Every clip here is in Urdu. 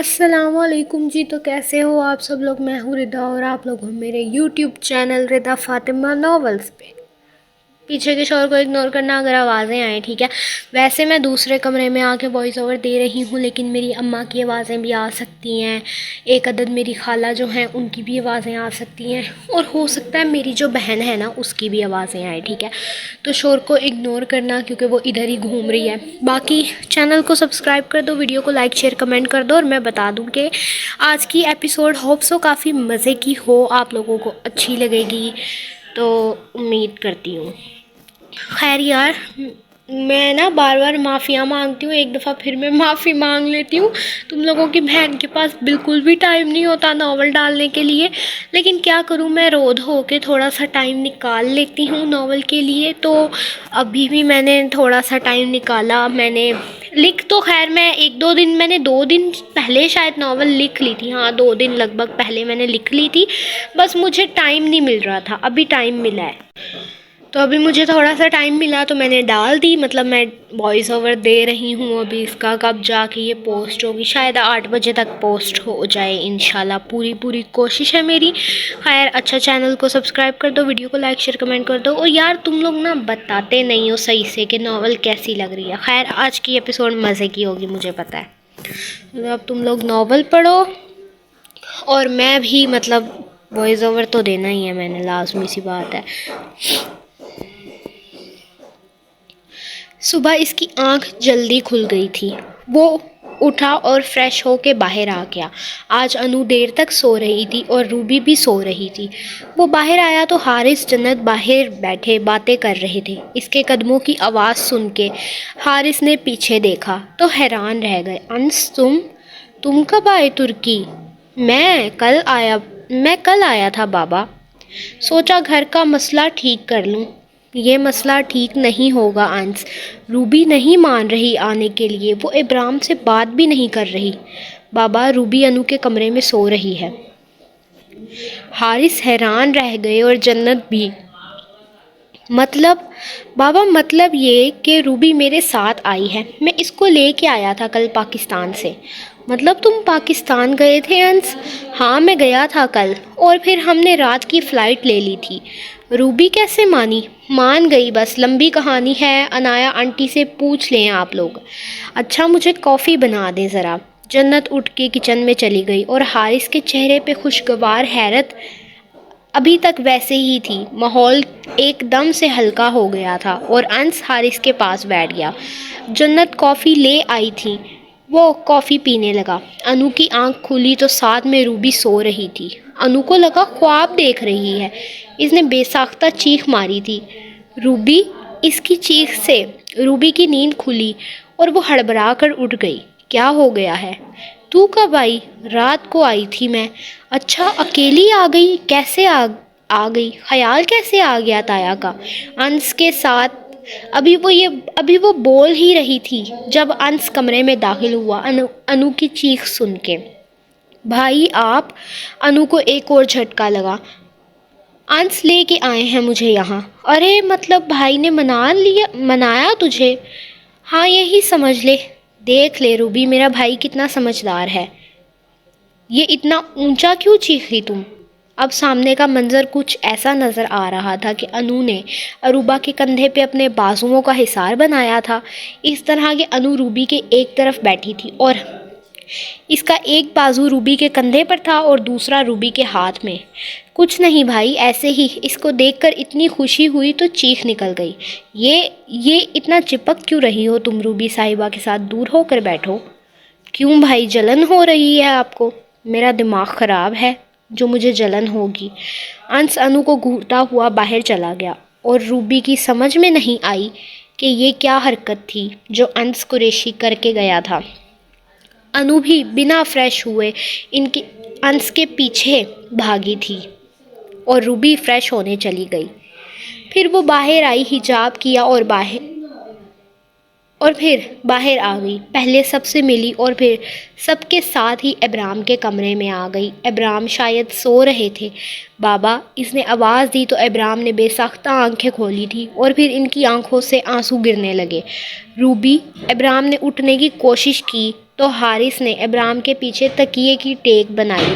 السلام علیکم جی، تو کیسے ہو آپ سب لوگ؟ میں ہوں ردا اور آپ لوگ ہو میرے یوٹیوب چینل ردا فاطمہ ناولز پہ۔ پیچھے کے شور کو اگنور کرنا اگر آوازیں آئیں، ٹھیک ہے؟ ویسے میں دوسرے کمرے میں آ کے وائس اوور دے رہی ہوں، لیکن میری اماں کی آوازیں بھی آ سکتی ہیں، ایک عدد میری خالہ جو ہیں ان کی بھی آوازیں آ سکتی ہیں، اور ہو سکتا ہے میری جو بہن ہے نا اس کی بھی آوازیں آئیں، ٹھیک ہے؟ تو شور کو اگنور کرنا کیونکہ وہ ادھر ہی گھوم رہی ہے۔ باقی چینل کو سبسکرائب کر دو، ویڈیو کو لائک شیئر کمنٹ کر دو، اور میں بتا دوں کہ آج کی ایپیسوڈ ہوپ سو کافی مزے کی ہو، آپ لوگوں کو اچھی لگے گی تو امید کرتی ہوں۔ خیر یار، میں نا بار بار معافیاں مانگتی ہوں، ایک دفعہ پھر میں معافی مانگ لیتی ہوں۔ تم لوگوں کی بہن کے پاس بالکل بھی ٹائم نہیں ہوتا ناول ڈالنے کے لیے، لیکن کیا کروں، میں رود ہو کے تھوڑا سا ٹائم نکال لیتی ہوں ناول کے لیے۔ تو ابھی بھی میں نے تھوڑا سا ٹائم نکالا، میں نے لکھ تو خیر میں میں نے 2 دن پہلے شاید ناول لکھ لی تھی، ہاں 2 دن لگ بھگ پہلے میں نے لکھ لی تھی، بس مجھے ٹائم نہیں مل رہا تھا۔ ابھی ٹائم ملا ہے، تو ابھی مجھے تھوڑا سا ٹائم ملا تو میں نے ڈال دی، مطلب میں وائس اوور دے رہی ہوں ابھی اس کا۔ کب جا کے یہ پوسٹ ہوگی؟ شاید 8 بجے تک پوسٹ ہو جائے انشاءاللہ، پوری کوشش ہے میری۔ خیر اچھا، چینل کو سبسکرائب کر دو، ویڈیو کو لائک شیئر کمنٹ کر دو، اور یار تم لوگ نا بتاتے نہیں ہو صحیح سے کہ ناول کیسی لگ رہی ہے۔ خیر آج کی ایپیسوڈ مزے کی ہوگی، مجھے پتہ ہے۔ اب تم لوگ ناول پڑھو، اور میں بھی مطلب وائس اوور تو دینا ہی ہے، میں نے لازمی سی بات ہے۔ صبح اس کی آنکھ جلدی کھل گئی تھی، وہ اٹھا اور فریش ہو کے باہر آ گیا۔ آج انو دیر تک سو رہی تھی اور روبی بھی سو رہی تھی۔ وہ باہر آیا تو حارث جنت باہر بیٹھے باتیں کر رہے تھے۔ اس کے قدموں کی آواز سن کے حارث نے پیچھے دیکھا تو حیران رہ گئے۔ انس تم کب آئے ترکی؟ میں کل آیا تھا بابا، سوچا گھر کا مسئلہ ٹھیک کر لوں۔ یہ مسئلہ ٹھیک نہیں ہوگا انس، روبی نہیں مان رہی آنے کے لیے، وہ ابرام سے بات بھی نہیں کر رہی۔ بابا روبی انو کے کمرے میں سو رہی ہے۔ حارث حیران رہ گئے اور جنت بھی۔ بابا مطلب یہ کہ روبی میرے ساتھ آئی ہے، میں اس کو لے کے آیا تھا کل پاکستان سے۔ مطلب تم پاکستان گئے تھے انس؟ ہاں میں گیا تھا کل، اور پھر ہم نے رات کی فلائٹ لے لی تھی۔ روبی کیسے مانی؟ مان گئی، بس لمبی کہانی ہے، انایا آنٹی سے پوچھ لیں آپ لوگ۔ اچھا مجھے کافی بنا دیں ذرا۔ جنت اٹھ کے کچن میں چلی گئی، اور حارث کے چہرے پہ خوشگوار حیرت ابھی تک ویسے ہی تھی۔ ماحول ایک دم سے ہلکا ہو گیا تھا، اور انس حارث کے پاس بیٹھ گیا۔ جنت کافی لے آئی تھی، وہ کافی پینے لگا۔ انو کی آنکھ کھلی تو ساتھ میں روبی سو رہی تھی۔ انو کو لگا خواب دیکھ رہی ہے، اس نے بے ساختہ چیخ ماری تھی، روبی! اس کی چیخ سے روبی کی نیند کھلی اور وہ ہڑبڑا کر اٹھ گئی۔ کیا ہو گیا ہے؟ تو کب آئی؟ رات کو آئی تھی میں۔ اچھا اکیلی آ گئی؟ کیسے آ گئی؟ خیال کیسے آ گیا تایا کا؟ انس کے ساتھ ابھی وہ بول ہی رہی تھی جب انس کمرے میں داخل ہوا انو کی چیخ سن کے۔ بھائی آپ! انو کو ایک اور جھٹکا لگا۔ انس لے کے آئے ہیں مجھے یہاں۔ ارے مطلب بھائی نے منایا تجھے؟ ہاں یہی سمجھ لے۔ دیکھ لے روبی، میرا بھائی کتنا سمجھدار ہے۔ یہ اتنا اونچا کیوں چیخی تم؟ اب سامنے کا منظر کچھ ایسا نظر آ رہا تھا کہ انو نے اروبا کے کندھے پہ اپنے بازوؤں کا حصار بنایا تھا، اس طرح کہ انو روبی کے ایک طرف بیٹھی تھی، اور اس کا ایک بازو روبی کے کندھے پر تھا اور دوسرا روبی کے ہاتھ میں۔ کچھ نہیں بھائی، ایسے ہی۔ اس کو دیکھ کر اتنی خوشی ہوئی تو چیخ نکل گئی۔ یہ اتنا چپک کیوں رہی ہو تم؟ روبی صاحبہ کے ساتھ دور ہو کر بیٹھو۔ کیوں بھائی، جلن ہو رہی ہے آپ کو؟ میرا دماغ خراب ہے جو مجھے جلن ہوگی۔ انس انو کو گھورتا ہوا باہر چلا گیا، اور روبی کی سمجھ میں نہیں آئی کہ یہ کیا حرکت تھی جو انس قریشی کر کے گیا تھا۔ انو بھی بنا فریش ہوئے انس کے پیچھے بھاگی تھی، اور روبی فریش ہونے چلی گئی۔ پھر وہ باہر آئی، حجاب کیا اور پھر باہر آ گئی۔ پہلے سب سے ملی اور پھر سب کے ساتھ ہی ابرام کے کمرے میں آ گئی۔ ابرام شاید سو رہے تھے۔ بابا! اس نے آواز دی تو ابرام نے بے ساختہ آنکھیں کھولی تھی، اور پھر ان کی آنکھوں سے آنسو گرنے لگے۔ روبی! ابرام نے اٹھنے کی کوشش کی تو حارث نے ابرام کے پیچھے تکیے کی ٹیک بنائی۔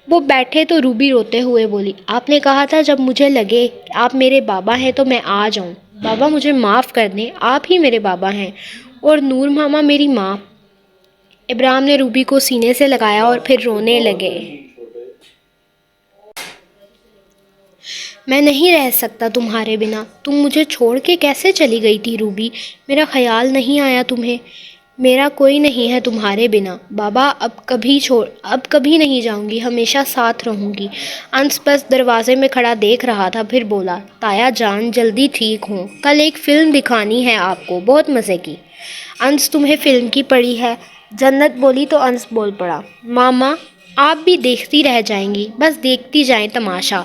وہ بیٹھے تو روبی روتے ہوئے بولی، آپ نے کہا تھا جب مجھے لگے کہ آپ میرے بابا ہیں تو میں آ جاؤں۔ بابا مجھے معاف کر دیں، آپ ہی میرے بابا ہیں اور نور ماما میری ماں۔ ابرام نے روبی کو سینے سے لگایا اور پھر رونے لگے۔ میں نہیں رہ سکتا تمہارے بنا، تم مجھے چھوڑ کے کیسے چلی گئی تھی روبی؟ میرا خیال نہیں آیا تمہیں؟ میرا کوئی نہیں ہے تمہارے بنا۔ بابا اب کبھی نہیں جاؤں گی، ہمیشہ ساتھ رہوں گی۔ انس بس دروازے میں کھڑا دیکھ رہا تھا، پھر بولا، تایا جان جلدی ٹھیک ہوں، کل ایک فلم دکھانی ہے آپ کو، بہت مزے کی۔ انس تمہیں فلم کی پڑی ہے؟ جنت بولی تو انس بول پڑا، ماما آپ بھی دیکھتی رہ جائیں گی، بس دیکھتی جائیں تماشا،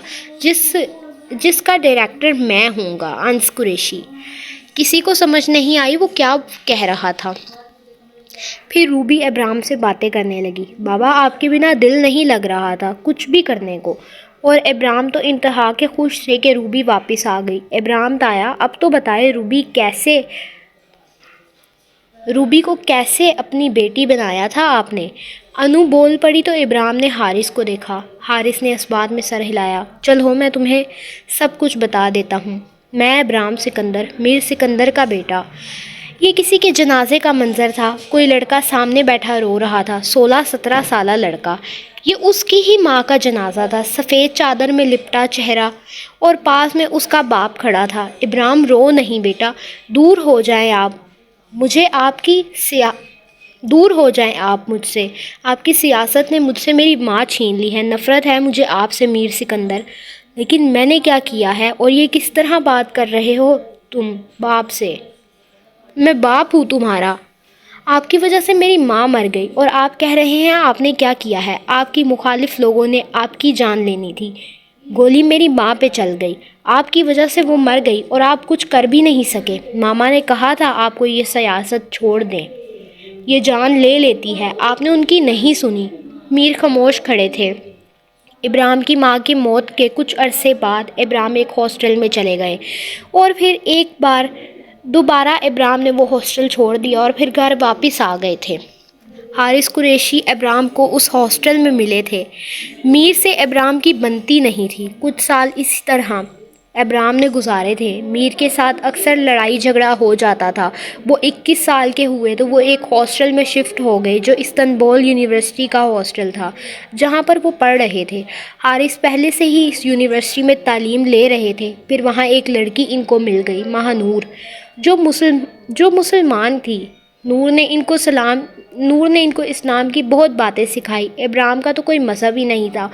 جس کا ڈائریکٹر میں ہوں گا۔ انس قریشی۔ کسی کو سمجھ نہیں آئی وہ کیا کہہ رہا تھا۔ پھر روبی ابرام سے باتیں کرنے لگی، بابا آپ کے بنا دل نہیں لگ رہا تھا کچھ بھی کرنے کو۔ اور ابرام تو انتہا کے خوش تھے کہ روبی واپس آ گئی۔ ابرام تایا اب تو بتائے روبی کو کیسے اپنی بیٹی بنایا تھا آپ نے؟ انو بول پڑی تو ابرام نے حارث کو دیکھا۔ حارث نے اس بات میں سر ہلایا، چلو میں تمہیں سب کچھ بتا دیتا ہوں۔ میں ابرام سکندر، میر سکندر کا بیٹا۔ یہ کسی کے جنازے کا منظر تھا۔ کوئی لڑکا سامنے بیٹھا رو رہا تھا، 16-17 سالہ لڑکا۔ یہ اس کی ہی ماں کا جنازہ تھا، سفید چادر میں لپٹا چہرہ، اور پاس میں اس کا باپ کھڑا تھا۔ ابرام رو نہیں بیٹا، دور ہو جائیں آپ مجھ سے، آپ کی سیاست نے مجھ سے میری ماں چھین لی ہے، نفرت ہے مجھے آپ سے میر سکندر۔ لیکن میں نے کیا کیا ہے اور یہ کس طرح بات کر رہے ہو تم باپ سے؟ میں باپ ہوں تمہارا؟ آپ کی وجہ سے میری ماں مر گئی اور آپ کہہ رہے ہیں آپ نے کیا کیا ہے؟ آپ کی مخالف لوگوں نے آپ کی جان لینی تھی، گولی میری ماں پہ چل گئی، آپ کی وجہ سے وہ مر گئی اور آپ کچھ کر بھی نہیں سکے۔ ماما نے کہا تھا آپ کو یہ سیاست چھوڑ دیں، یہ جان لے لیتی ہے، آپ نے ان کی نہیں سنی۔ میر خاموش کھڑے تھے۔ ابرام کی ماں کی موت کے کچھ عرصے بعد ابرام ایک ہاسٹل میں چلے گئے اور پھر دوبارہ ابرام نے وہ ہاسٹل چھوڑ دیا اور پھر گھر واپس آ گئے تھے۔ حارث قریشی ابرام کو اس ہاسٹل میں ملے تھے۔ میر سے ابرام کی بنتی نہیں تھی۔ کچھ سال اسی طرح ابرام نے گزارے تھے۔ میر کے ساتھ اکثر لڑائی جھگڑا ہو جاتا تھا۔ وہ 21 سال کے ہوئے تو وہ ایک ہاسٹل میں شفٹ ہو گئے جو استنبول یونیورسٹی کا ہاسٹل تھا جہاں پر وہ پڑھ رہے تھے۔ حارث پہلے سے ہی اس یونیورسٹی میں تعلیم لے رہے تھے۔ پھر وہاں ایک لڑکی ان کو مل گئی، ماہ نور، جو مسلمان تھی۔ نور نے ان کو اسلام کی بہت باتیں سکھائی۔ ابرام کا تو کوئی مذہب ہی نہیں تھا،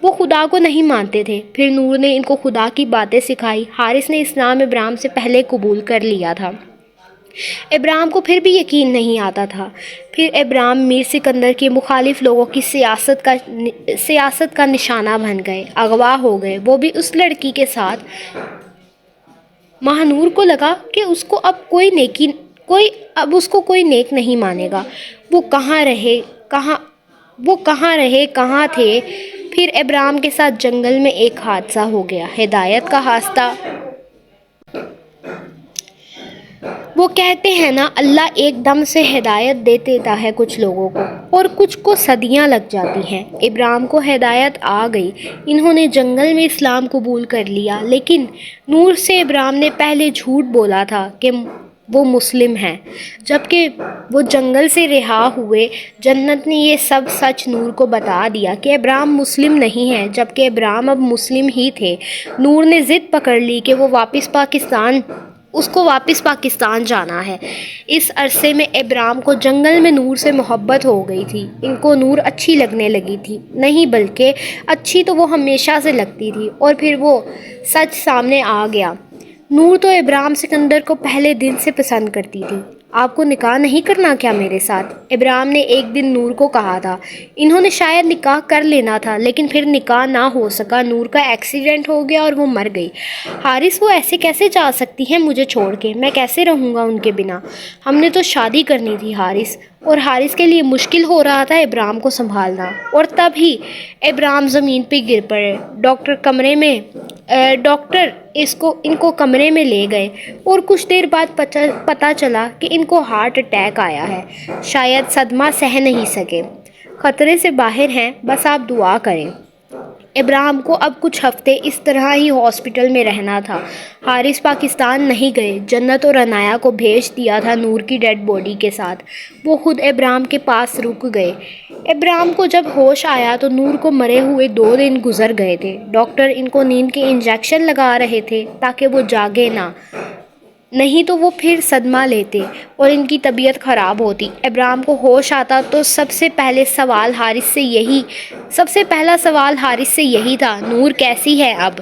وہ خدا کو نہیں مانتے تھے۔ پھر نور نے ان کو خدا کی باتیں سکھائی۔ حارث نے اسلام ابرام سے پہلے قبول کر لیا تھا۔ ابرام کو پھر بھی یقین نہیں آتا تھا۔ پھر ابرام میر سکندر کے مخالف لوگوں کی سیاست کا نشانہ بن گئے، اغوا ہو گئے، وہ بھی اس لڑکی کے ساتھ۔ ماہ نور کو لگا کہ اس کو اب کوئی نیک نہیں مانے گا۔ وہ کہاں رہے کہاں تھے؟ پھر ابرام کے ساتھ جنگل میں ایک حادثہ ہو گیا، ہدایت کا حادثہ۔ وہ کہتے ہیں نا، اللہ ایک دم سے ہدایت دے دیتا ہے کچھ لوگوں کو اور کچھ کو صدیاں لگ جاتی ہیں۔ ابرام کو ہدایت آ گئی، انہوں نے جنگل میں اسلام قبول کر لیا، لیکن نور سے ابرام نے پہلے جھوٹ بولا تھا کہ وہ مسلم ہیں۔ جبکہ وہ جنگل سے رہا ہوئے، جنت نے یہ سب سچ نور کو بتا دیا کہ ابرام مسلم نہیں ہے، جبکہ ابرام اب مسلم ہی تھے۔ نور نے ضد پکڑ لی کہ اس کو واپس پاکستان جانا ہے۔ اس عرصے میں ابرام کو جنگل میں نور سے محبت ہو گئی تھی۔ ان کو نور اچھی لگنے لگی تھی، نہیں بلکہ اچھی تو وہ ہمیشہ سے لگتی تھی۔ اور پھر وہ سچ سامنے آ گیا، نور تو ابرام سکندر کو پہلے دن سے پسند کرتی تھی۔ آپ کو نکاح نہیں کرنا کیا میرے ساتھ؟ ابرام نے ایک دن نور کو کہا تھا۔ انہوں نے شاید نکاح کر لینا تھا، لیکن پھر نکاح نہ ہو سکا، نور کا ایکسیڈنٹ ہو گیا اور وہ مر گئی۔ حارث وہ ایسے کیسے جا سکتی ہیں مجھے چھوڑ کے؟ میں کیسے رہوں گا ان کے بنا؟ ہم نے تو شادی کرنی تھی حارث، اور حارث کے لیے مشکل ہو رہا تھا ابرام کو سنبھالنا، اور تبھی ابرام زمین پہ گر پڑے۔ ڈاکٹر ان کو کمرے میں لے گئے اور کچھ دیر بعد پتہ چلا کہ ان کو ہارٹ اٹیک آیا ہے، شاید صدمہ سہ نہیں سکے، خطرے سے باہر ہیں، بس آپ دعا کریں۔ ابرام کو اب کچھ ہفتے اس طرح ہی ہاسپٹل میں رہنا تھا۔ حارث پاکستان نہیں گئے، جنت اور عنایا کو بھیج دیا تھا نور کی ڈیڈ باڈی کے ساتھ۔ وہ خود ابرام کے پاس رک گئے۔ ابرام کو جب ہوش آیا تو نور کو مرے ہوئے 2 دن گزر گئے تھے۔ ڈاکٹر ان کو نیند کے انجیکشن لگا رہے تھے تاکہ وہ جاگے نہ، نہیں تو وہ پھر صدمہ لیتے اور ان کی طبیعت خراب ہوتی۔ ابرام کو ہوش آتا تو سب سے پہلا سوال حارث سے یہی تھا، نور کیسی ہے اب؟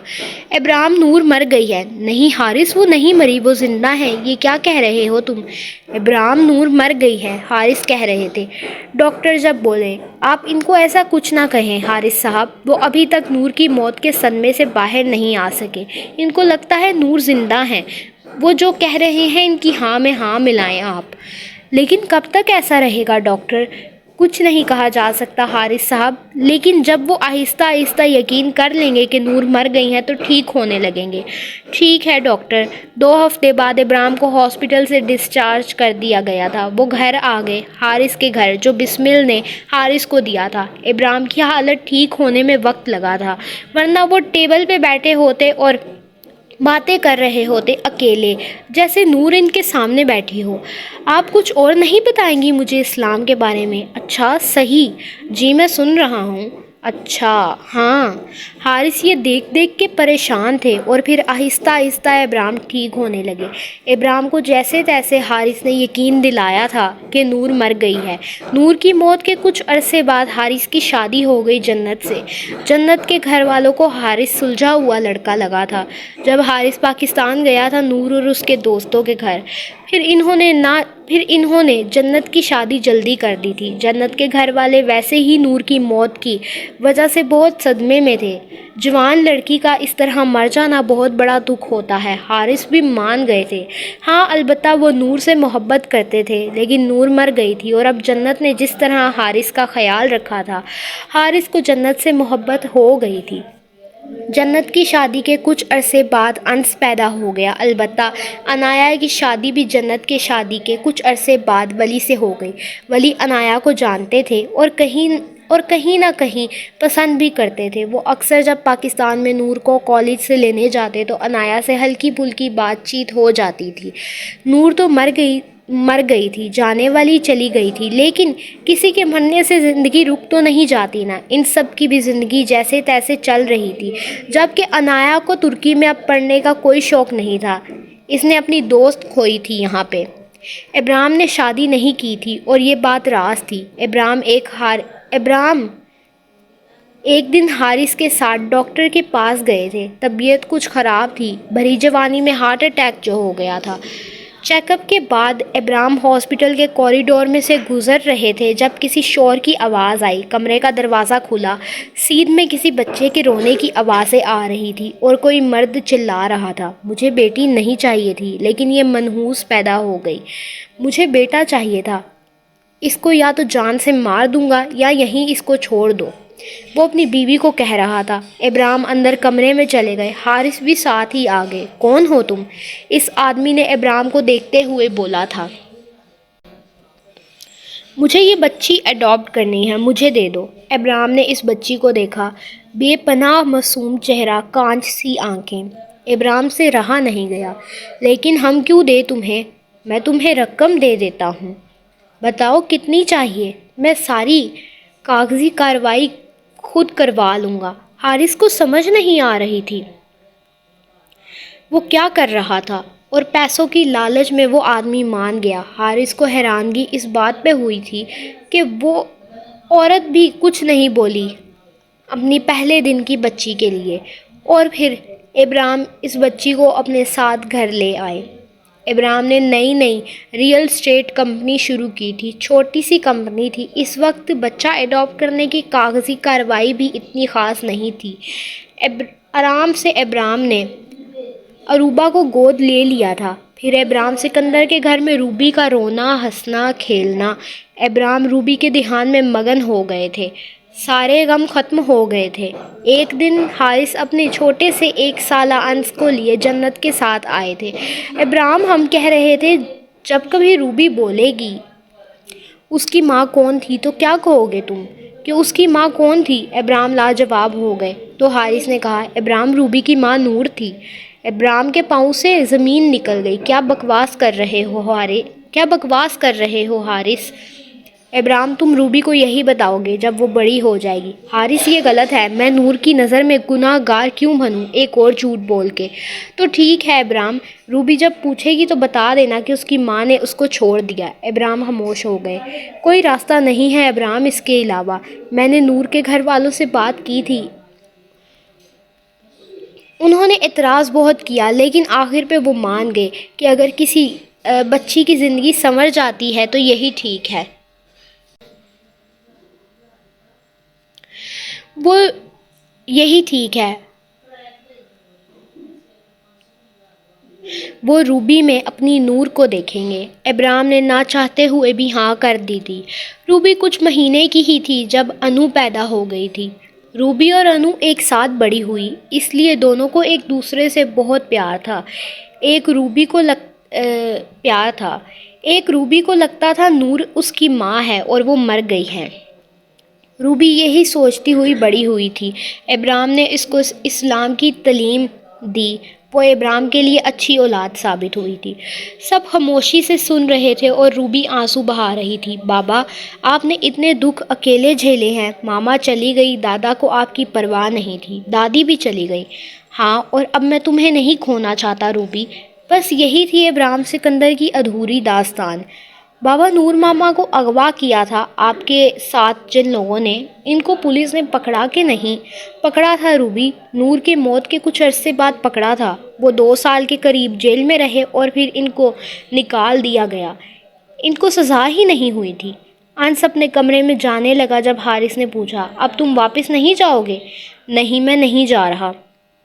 ابرام، نور مر گئی ہے۔ نہیں حارث، وہ نہیں مری، وہ زندہ ہے، یہ کیا کہہ رہے ہو تم؟ ابرام، نور مر گئی ہے، حارث کہہ رہے تھے۔ ڈاکٹر جب بولے، آپ ان کو ایسا کچھ نہ کہیں حارث صاحب، وہ ابھی تک نور کی موت کے صدمے سے باہر نہیں آ سکے، ان کو لگتا ہے نور زندہ ہے، وہ جو کہہ رہے ہیں ان کی ہاں میں ہاں ملائیں آپ۔ لیکن کب تک ایسا رہے گا ڈاکٹر؟ کچھ نہیں کہا جا سکتا حارث صاحب، لیکن جب وہ آہستہ آہستہ یقین کر لیں گے کہ نور مر گئی ہیں تو ٹھیک ہونے لگیں گے۔ ٹھیک ہے ڈاکٹر۔ 2 ہفتے بعد ابرام کو ہاسپٹل سے ڈسچارج کر دیا گیا تھا۔ وہ گھر آ گئے، حارث کے گھر، جو بسمل نے حارث کو دیا تھا۔ ابرام کی حالت ٹھیک ہونے میں وقت لگا تھا، ورنہ وہ ٹیبل پہ بیٹھے ہوتے اور باتیں کر رہے ہوتے اکیلے، جیسے نور ان کے سامنے بیٹھی ہو۔ آپ کچھ اور نہیں بتائیں گی مجھے اسلام کے بارے میں؟ اچھا، صحیح، جی میں سن رہا ہوں۔ اچھا، ہاں۔ حارث یہ دیکھ کے پریشان تھے، اور پھر آہستہ آہستہ ابرام ٹھیک ہونے لگے۔ ابرام کو جیسے تیسے حارث نے یقین دلایا تھا کہ نور مر گئی ہے۔ نور کی موت کے کچھ عرصے بعد حارث کی شادی ہو گئی جنت سے۔ جنت کے گھر والوں کو حارث سلجھا ہوا لڑکا لگا تھا۔ جب حارث پاکستان گیا تھا نور اور اس کے دوستوں کے گھر، پھر انہوں نے جنت کی شادی جلدی کر دی تھی۔ جنت کے گھر والے ویسے ہی نور کی موت کی وجہ سے بہت صدمے میں تھے۔ جوان لڑکی کا اس طرح مر جانا بہت بڑا دکھ ہوتا ہے۔ حارث بھی مان گئے تھے، ہاں البتہ وہ نور سے محبت کرتے تھے، لیکن نور مر گئی تھی، اور اب جنت نے جس طرح حارث کا خیال رکھا تھا، حارث کو جنت سے محبت ہو گئی تھی۔ جنت کی شادی کے کچھ عرصے بعد انس پیدا ہو گیا، البتہ عنایا کی شادی بھی جنت کے شادی کے کچھ عرصے بعد ولی سے ہو گئی۔ ولی عنایا کو جانتے تھے اور کہیں نہ کہیں پسند بھی کرتے تھے۔ وہ اکثر جب پاکستان میں نور کو کالج سے لینے جاتے تو عنایا سے ہلکی پھلکی بات چیت ہو جاتی تھی۔ نور تو مر گئی تھی، جانے والی چلی گئی تھی، لیکن کسی کے مرنے سے زندگی رک تو نہیں جاتی نا۔ ان سب کی بھی زندگی جیسے تیسے چل رہی تھی، جبکہ عنایا کو ترکی میں اب پڑھنے کا کوئی شوق نہیں تھا۔ اس نے اپنی دوست کھوئی تھی یہاں پہ۔ ابرام نے شادی نہیں کی تھی اور یہ بات راز تھی۔ ابرام ایک دن حارث کے ساتھ ڈاکٹر کے پاس گئے تھے۔ طبیعت کچھ خراب تھی، بھری جوانی میں ہارٹ اٹیک جو ہو گیا تھا۔ چیک اپ کے بعد ابرام ہاسپٹل کے کوریڈور میں سے گزر رہے تھے جب کسی شور کی آواز آئی۔ کمرے کا دروازہ کھلا، سیدھ میں کسی بچے کے رونے کی آوازیں آ رہی تھی اور کوئی مرد چلا رہا تھا، مجھے بیٹی نہیں چاہیے تھی لیکن یہ منحوس پیدا ہو گئی، مجھے بیٹا چاہیے تھا، اس کو یا تو جان سے مار دوں گا یا یہیں اس کو چھوڑ دو، وہ اپنی بیوی کو کہہ رہا تھا۔ ابرام اندر کمرے میں چلے گئے، حارث بھی ساتھ ہی آ گئے۔ کون ہو تم؟ اس آدمی نے ابرام کو دیکھتے ہوئے بولا تھا۔ مجھے یہ بچی اڈاپٹ کرنی ہے، مجھے دے دو۔ ابرام نے اس بچی کو دیکھا، بے پناہ معصوم چہرہ، کانچ سی آنکھیں۔ ابرام سے رہا نہیں گیا۔ لیکن ہم کیوں دیں تمہیں؟ میں تمہیں رقم دے دیتا ہوں، بتاؤ کتنی چاہیے، میں ساری کاغذی کارروائی خود کروا لوں گا۔ حارث کو سمجھ نہیں آ رہی تھی وہ کیا کر رہا تھا، اور پیسوں کی لالچ میں وہ آدمی مان گیا۔ حارث کو حیرانگی اس بات پہ ہوئی تھی کہ وہ عورت بھی کچھ نہیں بولی اپنی پہلے دن کی بچی کے لیے، اور پھر ابرام اس بچی کو اپنے ساتھ گھر لے آئے۔ ابرام نے نئی ریئل اسٹیٹ کمپنی شروع کی تھی، چھوٹی سی کمپنی تھی۔ اس وقت بچہ اڈاپٹ کرنے کی کاغذی کارروائی بھی اتنی خاص نہیں تھی۔ آرام سے ابرام نے عروبہ کو گود لے لیا تھا۔ پھر ابرام سکندر کے گھر میں روبی کا رونا ہنسنا کھیلنا۔ ابرام روبی کے دھیان میں مگن ہو گئے تھے، سارے غم ختم ہو گئے تھے۔ ایک دن حارث اپنے چھوٹے سے 1 سالہ انس کو لیے جنت کے ساتھ آئے تھے۔ ابرام ہم کہہ رہے تھے جب کبھی روبی بولے گی اس کی ماں کون تھی تو کیا کہو گے تم کہ اس کی ماں کون تھی؟ ابرام لاجواب ہو گئے تو حارث نے کہا، ابرام روبی کی ماں نور تھی۔ ابرام کے پاؤں سے زمین نکل گئی۔ کیا بکواس کر رہے ہو حارث؟ ابرام تم روبی کو یہی بتاؤ گے جب وہ بڑی ہو جائے گی۔ حارث یہ غلط ہے، میں نور کی نظر میں گناہ گار کیوں بنوں ایک اور جھوٹ بول کے؟ تو ٹھیک ہے ابرام، روبی جب پوچھے گی تو بتا دینا کہ اس کی ماں نے اس کو چھوڑ دیا۔ ابرام خاموش ہو گئے۔ کوئی راستہ نہیں ہے ابرام اس کے علاوہ؟ میں نے نور کے گھر والوں سے بات کی تھی، انہوں نے اعتراض بہت کیا لیکن آخر پہ وہ مان گئے کہ اگر کسی بچی کی زندگی سنور جاتی ہے تو یہی ٹھیک ہے۔ وہ روبی میں اپنی نور کو دیکھیں گے۔ ابرام نے نہ چاہتے ہوئے بھی ہاں کر دی تھی۔ روبی کچھ مہینے کی ہی تھی جب انو پیدا ہو گئی تھی۔ روبی اور انو ایک ساتھ بڑی ہوئی، اس لیے دونوں کو ایک دوسرے سے بہت پیار تھا۔ ایک روبی کو لگتا تھا نور اس کی ماں ہے اور وہ مر گئی ہے۔ روبی یہی سوچتی ہوئی بڑی ہوئی تھی۔ ابرام نے اس کو اسلام کی تعلیم دی، وہ ابرام کے لیے اچھی اولاد ثابت ہوئی تھی۔ سب خاموشی سے سن رہے تھے اور روبی آنسو بہا رہی تھی۔ بابا، آپ نے اتنے دکھ اکیلے جھیلے ہیں۔ ماما چلی گئی، دادا کو آپ کی پرواہ نہیں تھی، دادی بھی چلی گئی۔ ہاں، اور اب میں تمہیں نہیں کھونا چاہتا روبی۔ بس یہی تھی ابرام سکندر کی ادھوری داستان۔ بابا، نور ماما کو اغوا کیا تھا آپ کے ساتھ جن لوگوں نے، ان کو پولیس نے پکڑا کہ نہیں؟ پکڑا تھا روبی، نور کے موت کے کچھ عرصے بعد پکڑا تھا۔ وہ 2 سال کے قریب جیل میں رہے اور پھر ان کو نکال دیا گیا۔ ان کو سزا ہی نہیں ہوئی تھی۔ انس اپنے کمرے میں جانے لگا جب حارث نے پوچھا، اب تم واپس نہیں جاؤ گے؟ نہیں، میں نہیں جا رہا،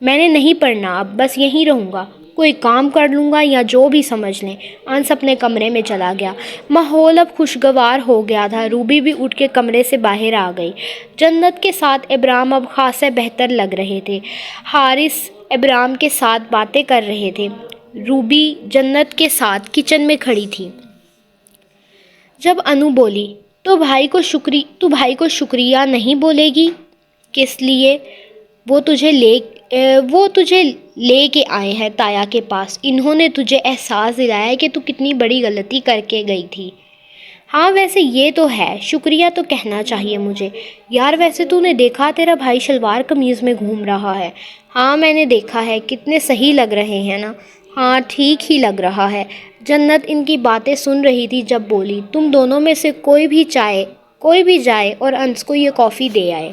میں نے نہیں پڑھنا، اب بس یہیں رہوں گا، کوئی کام کر لوں گا یا جو بھی سمجھ لیں۔ انس اپنے کمرے میں چلا گیا۔ ماحول اب خوشگوار ہو گیا تھا۔ روبی بھی اٹھ کے کمرے سے باہر آ گئی۔ جنت کے ساتھ ابرام اب خاصے بہتر لگ رہے تھے۔ حارث ابرام کے ساتھ باتیں کر رہے تھے۔ روبی جنت کے ساتھ کچن میں کھڑی تھی۔ جب انو بولی، تو بھائی کو شکریہ نہیں بولے گی؟ کس لیے؟ وہ تجھے لے کے آئے ہیں تایا کے پاس۔ انہوں نے تجھے احساس دلایا کہ تو کتنی بڑی غلطی کر کے گئی تھی۔ ہاں ویسے یہ تو ہے، شکریہ تو کہنا چاہیے مجھے۔ یار ویسے تو نے دیکھا تیرا بھائی شلوار قمیض میں گھوم رہا ہے؟ ہاں میں نے دیکھا ہے، کتنے صحیح لگ رہے ہیں نا؟ ہاں ٹھیک ہی لگ رہا ہے۔ جنت ان کی باتیں سن رہی تھی جب بولی، تم دونوں میں سے کوئی بھی جائے اور انس کو یہ کافی دے آئے۔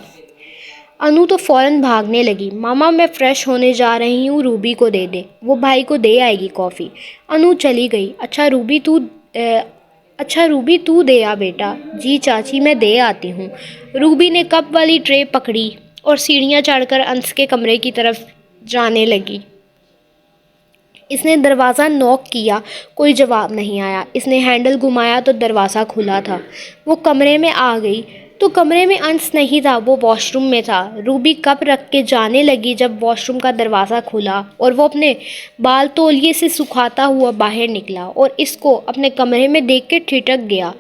انو تو فوراً بھاگنے لگی، ماما میں فریش ہونے جا رہی ہوں، روبی کو دے دے، وہ بھائی کو دے آئے گی کافی۔ انو چلی گئی۔ اچھا روبی تو دے آ بیٹا۔ جی چاچی میں دے آتی ہوں۔ روبی نے کپ والی ٹرے پکڑی اور سیڑھیاں چڑھ کر انس کے کمرے کی طرف جانے لگی۔ اس نے دروازہ نوک کیا، کوئی جواب نہیں آیا۔ اس نے ہینڈل گھمایا تو دروازہ کھلا تھا۔ وہ کمرے میں آ گئی تو کمرے میں انس نہیں تھا، وہ واش روم میں تھا۔ روبی کپ رکھ کے جانے لگی جب واش روم کا دروازہ کھلا اور وہ اپنے بال تولیے سے سکھاتا ہوا باہر نکلا اور اس کو اپنے کمرے میں دیکھ کے ٹھٹک گیا۔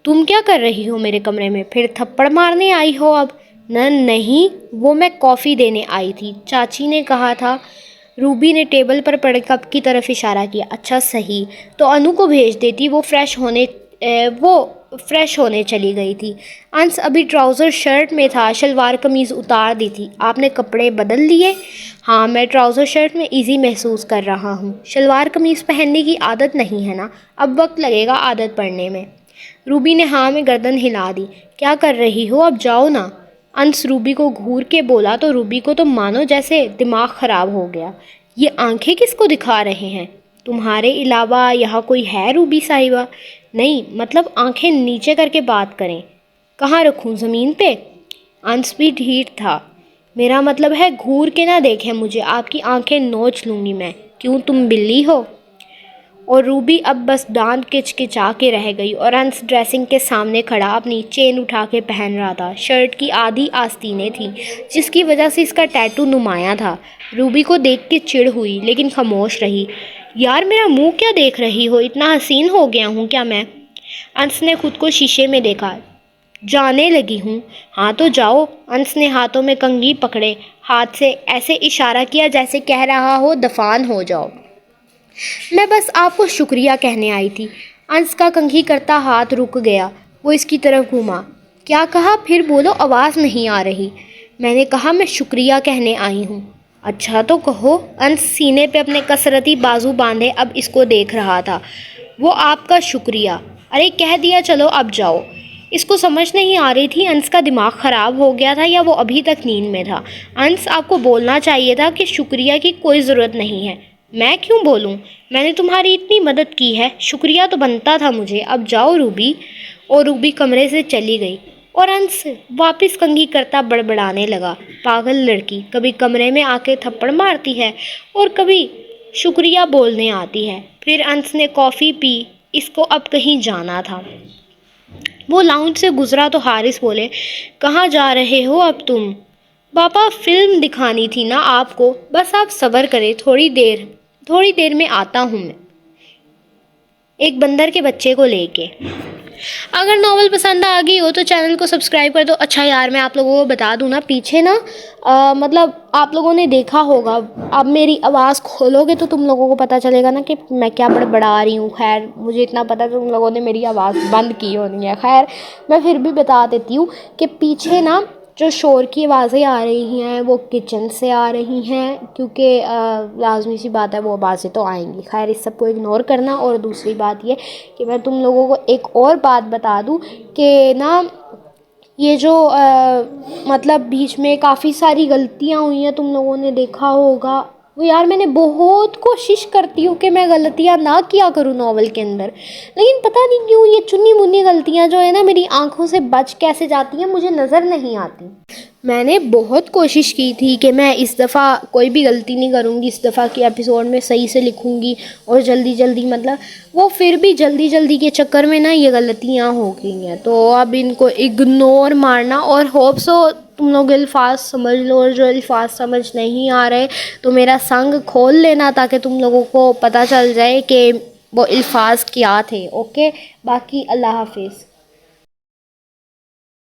تم کیا کر رہی ہو میرے کمرے میں؟ پھر تھپڑ مارنے آئی ہو اب؟ نہیں، وہ میں کافی دینے آئی تھی، چاچی نے کہا تھا۔ روبی نے ٹیبل پر پڑے کپ کی طرف اشارہ کیا۔ اچھا صحیح، تو انو کو بھیج دیتی، وہ فریش ہونے چلی گئی تھی۔ انس ابھی ٹراؤزر شرٹ میں تھا، شلوار قمیض اتار دی تھی۔ آپ نے کپڑے بدل لیے؟ ہاں، میں ٹراؤزر شرٹ میں ایزی محسوس کر رہا ہوں، شلوار قمیض پہننے کی عادت نہیں ہے نا، اب وقت لگے گا عادت پڑنے میں۔ روبی نے ہاں میں گردن ہلا دی۔ کیا کر رہی ہو؟ اب جاؤ نا۔ انس روبی کو گھور کے بولا تو روبی کو تو مانو جیسے دماغ خراب ہو گیا۔ یہ آنکھیں کس کو دکھا رہے ہیں؟ تمہارے علاوہ یہاں کوئی ہے روبی صاحبہ؟ نہیں، مطلب آنکھیں نیچے کر کے بات کریں۔ کہاں رکھوں، زمین پہ؟ انس بھی ڈھیٹ تھا۔ میرا مطلب ہے گھور کے نہ دیکھیں مجھے، آپ کی آنکھیں نوچ لوں گی میں۔ کیوں، تم بلی ہو؟ اور روبی اب بس دانت کچکچا کے رہ گئی اور انس ڈریسنگ کے سامنے کھڑا اپنی چین اٹھا کے پہن رہا تھا۔ شرٹ کی آدھی آستینیں تھیں جس کی وجہ سے اس کا ٹیٹو نمایاں تھا۔ روبی کو دیکھ کے چڑ ہوئی لیکن خاموش رہی۔ یار میرا منہ کیا دیکھ رہی ہو؟ اتنا حسین ہو گیا ہوں کیا میں؟ انس نے خود کو شیشے میں دیکھا۔ جانے لگی ہوں؟ ہاں تو جاؤ۔ انس نے ہاتھوں میں کنگھی پکڑے ہاتھ سے ایسے اشارہ کیا جیسے کہہ رہا ہو دفان ہو جاؤ۔ میں بس آپ کو شکریہ کہنے آئی تھی۔ انس کا کنگھی کرتا ہاتھ رک گیا۔ وہ اس کی طرف گھوما۔ کیا کہا؟ پھر بولو، آواز نہیں آ رہی۔ میں نے کہا میں شکریہ کہنے آئی ہوں۔ اچھا تو کہو۔ انس سینے پہ اپنے کسرتی بازو باندھے اب اس کو دیکھ رہا تھا۔ وہ آپ کا شکریہ۔ ارے کہہ دیا، چلو اب جاؤ۔ اس کو سمجھ نہیں آ رہی تھی انس کا دماغ خراب ہو گیا تھا یا وہ ابھی تک نیند میں تھا۔ انس آپ کو بولنا چاہیے تھا کہ شکریہ کی کوئی ضرورت نہیں ہے۔ میں کیوں بولوں؟ میں نے تمہاری اتنی مدد کی ہے، شکریہ تو بنتا تھا مجھے۔ اب جاؤ روبی۔ اور روبی کمرے سے چلی گئی اور انس واپس کنگھی کرتا بڑبڑانے لگا۔ پاگل لڑکی، کبھی کمرے میں آ کے تھپڑ مارتی ہے اور کبھی شکریہ بولنے آتی ہے۔ پھر انس نے کافی پی۔ اس کو اب کہیں جانا تھا۔ وہ لاؤنج سے گزرا تو حارث بولے، کہاں جا رہے ہو اب تم؟ پاپا فلم دکھانی تھی نا آپ کو، بس آپ صبر کریں، تھوڑی دیر میں آتا ہوں میں، ایک بندر کے بچے کو لے کے۔ اگر ناول پسند آ گئی ہو تو چینل کو سبسکرائب کر دو۔ اچھا یار میں آپ لوگوں کو بتا دوں نا، پیچھے نا مطلب آپ لوگوں نے دیکھا ہوگا، اب میری آواز کھولو گے تو تم لوگوں کو پتہ چلے گا نا کہ میں کیا بڑبڑا رہی ہوں۔ خیر مجھے اتنا پتہ تم لوگوں نے میری آواز بند کی ہونی ہے۔ خیر میں پھر بھی بتا دیتی ہوں کہ پیچھے نا جو شور کی آوازیں آ رہی ہیں وہ کچن سے آ رہی ہیں، کیونکہ لازمی سی بات ہے وہ آوازیں تو آئیں گی۔ خیر اس سب کو اگنور کرنا۔ اور دوسری بات یہ کہ میں تم لوگوں کو ایک اور بات بتا دوں کہ نا یہ جو مطلب بیچ میں کافی ساری غلطیاں ہوئی ہیں، تم لوگوں نے دیکھا ہوگا، وہ یار میں نے بہت کوشش کرتی ہوں کہ میں غلطیاں نہ کیا کروں ناول کے اندر، لیکن پتہ نہیں کیوں یہ چنی منی غلطیاں جو ہے نا میری آنکھوں سے بچ کیسے جاتی ہیں مجھے نظر نہیں آتی۔ میں نے بہت کوشش کی تھی کہ میں اس دفعہ کوئی بھی غلطی نہیں کروں گی، اس دفعہ کے ایپیسوڈ میں صحیح سے لکھوں گی اور جلدی مطلب وہ پھر بھی جلدی کے چکر میں نا یہ غلطیاں ہو گئی ہیں، تو اب ان کو اگنور مارنا۔ اور ہوپ سو تم لوگ الفاظ سمجھ لو، اور جو الفاظ سمجھ نہیں آ رہے تو میرا سنگ کھول لینا تاکہ تم لوگوں کو پتہ چل جائے کہ وہ الفاظ کیا تھے۔ اوکے، باقی اللہ حافظ۔